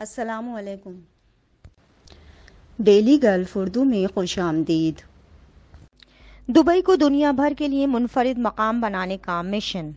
السلام علیکم۔ Daily golf Urdu میں خوش آمدید۔ دبئی کو دنیا بھر کے لیے منفرد مقام بنانے کا مشن۔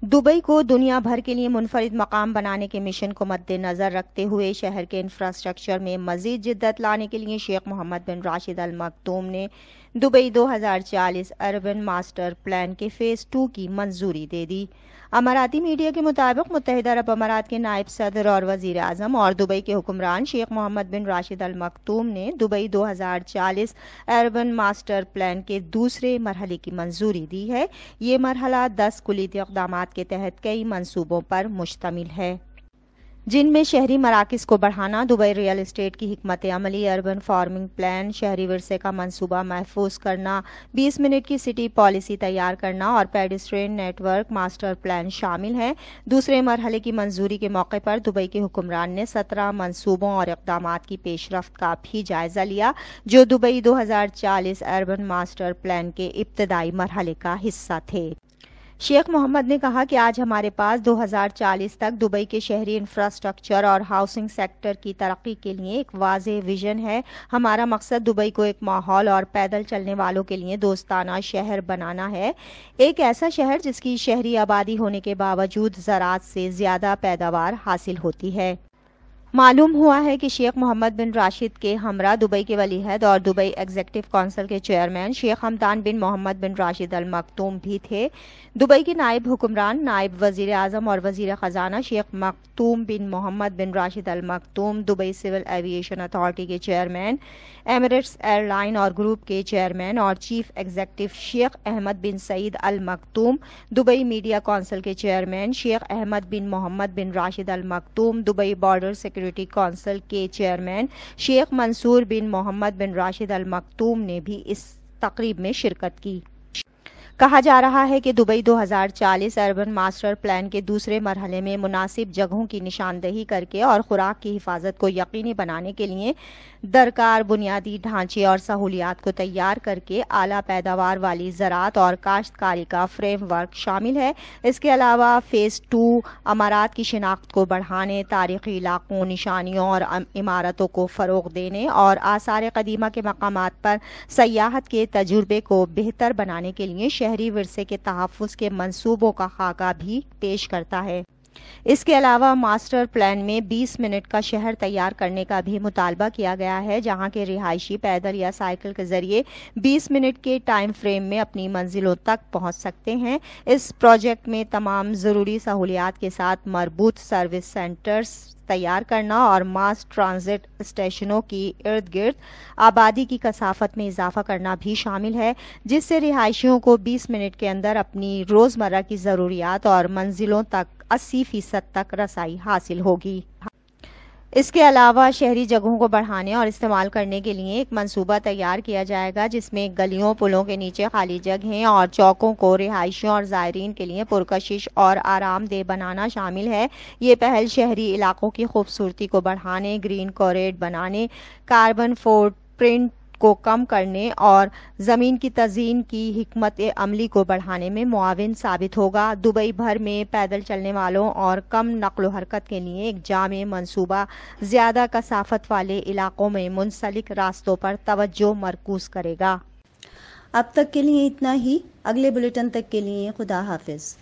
دبئی کو دنیا بھر کے لیے منفرد مقام بنانے کے مشن کو مد نظر رکھتے ہوئے شہر کے انفراسٹرکچر میں مزید جدت لانے کے لیے شیخ محمد بن راشد ال مکتوم نے دبئی 2040 اربن ماسٹر پلان کے فیز 2 کی منظوری دے دی۔ اماراتی میڈیا کے مطابق متحدہ عرب امارات کے نائب صدر اور وزیر اعظم اور دبئی کے حکمران شیخ محمد بن راشد ال مکتوم نے دبئی 2040 اربن ماسٹر پلان کے دوسرے مرحلے کی منظوری دی ہے۔ یہ مرحلہ 10 کلیدی اقدامات کے تحت کئی منصوبوں پر مشتمل ہے، جن میں شہری مراکز کو بڑھانا، دبئی ریئل اسٹیٹ کی حکمت عملی، اربن فارمنگ پلان، شہری ورثے کا منصوبہ محفوظ کرنا، 20 منٹ کی سٹی پالیسی تیار کرنا اور pedestrian network master plan شامل ہیں۔ دوسرے مرحلے کی منظوری کے موقع پر دبئی کے حکمران نے 17 منصوبوں اور اقدامات کی پیش رفت کا بھی جائزہ لیا، جو دبئی 2040 اربن ماسٹر پلان کے ابتدائی مرحلے کا حصہ تھے۔ شیخ محمد نے کہا کہ آج ہمارے پاس 2040 تک دبئی کے شہری انفراسٹرکچر اور ہاؤسنگ سیکٹر کی ترقی کے لیے ایک واضح ویژن ہے۔ ہمارا مقصد دبئی کو ایک ماحول اور پیدل چلنے والوں کے لیے دوستانہ شہر بنانا ہے، ایک ایسا شہر جس کی شہری آبادی ہونے کے باوجود زراعت سے زیادہ پیداوار حاصل ہوتی ہے۔ معلوم ہوا ہے کہ شیخ محمد بن راشد کے ہمراہ دبئی کے ولی عہد اور دبئی ایگزیکٹو کونسل کے چیئرمین شیخ حمدان بن محمد بن راشد ال مکتوم بھی تھے۔ دبئی کے نائب حکمران، نائب وزیر اعظم اور وزیر خزانہ شیخ مکتوم بن محمد بن راشد ال مکتوم، دبئی سول ایویشن اتھارٹی کے چیئرمین، ایمریٹس ایئر لائن اور گروپ کے چیئرمین اور چیف ایگزیکٹو شیخ احمد بن سعید ال مکتوم، دبئی میڈیا کونسل کے چیئرمین شیخ احمد بن محمد بن راشد ال مکتوم، دبئی بارڈر سیکورٹی کونسل کے چیئرمین شیخ منصور بن محمد بن راشد ال مکتوم نے بھی اس تقریب میں شرکت کی۔ کہا جا رہا ہے کہ دبئی 2040 اربن ماسٹر پلان کے دوسرے مرحلے میں مناسب جگہوں کی نشاندہی کر کے اور خوراک کی حفاظت کو یقینی بنانے کے لیے درکار بنیادی ڈھانچے اور سہولیات کو تیار کر کے اعلیٰ پیداوار والی زراعت اور کاشتکاری کا فریم ورک شامل ہے۔ اس کے علاوہ فیز 2 امارات کی شناخت کو بڑھانے، تاریخی علاقوں، نشانیوں اور عمارتوں کو فروغ دینے اور آثار قدیمہ کے مقامات پر سیاحت کے تجربے کو بہتر بنانے کے لیے شہری ورثے کے تحفظ کے منصوبوں کا خاکہ بھی پیش کرتا ہے۔ اس کے علاوہ ماسٹر پلان میں 20 منٹ کا شہر تیار کرنے کا بھی مطالبہ کیا گیا ہے، جہاں کے رہائشی پیدل یا سائیکل کے ذریعے 20 منٹ کے ٹائم فریم میں اپنی منزلوں تک پہنچ سکتے ہیں۔ اس پروجیکٹ میں تمام ضروری سہولیات کے ساتھ مربوط سروس سینٹرز تیار کرنا اور ماس ٹرانزٹ اسٹیشنوں کی ارد گرد آبادی کی کثافت میں اضافہ کرنا بھی شامل ہے، جس سے رہائشیوں کو 20 منٹ کے اندر اپنی روزمرہ کی ضروریات اور منزلوں تک 80% تک رسائی حاصل ہوگی۔ اس کے علاوہ شہری جگہوں کو بڑھانے اور استعمال کرنے کے لیے ایک منصوبہ تیار کیا جائے گا، جس میں گلیوں، پلوں کے نیچے خالی جگہیں اور چوکوں کو رہائشیوں اور زائرین کے لیے پرکشش اور آرام دہ بنانا شامل ہے۔ یہ پہل شہری علاقوں کی خوبصورتی کو بڑھانے، گرین کوریڈور بنانے، کاربن فوٹ پرنٹ کو کم کرنے اور زمین کی تزئین کی حکمت عملی کو بڑھانے میں معاون ثابت ہوگا۔ دبئی بھر میں پیدل چلنے والوں اور کم نقل و حرکت کے لیے ایک جامع منصوبہ زیادہ کثافت والے علاقوں میں منسلک راستوں پر توجہ مرکوز کرے گا۔ اب تک کے لیے اتنا ہی۔ اگلے بلیٹن تک کے لیے خدا حافظ۔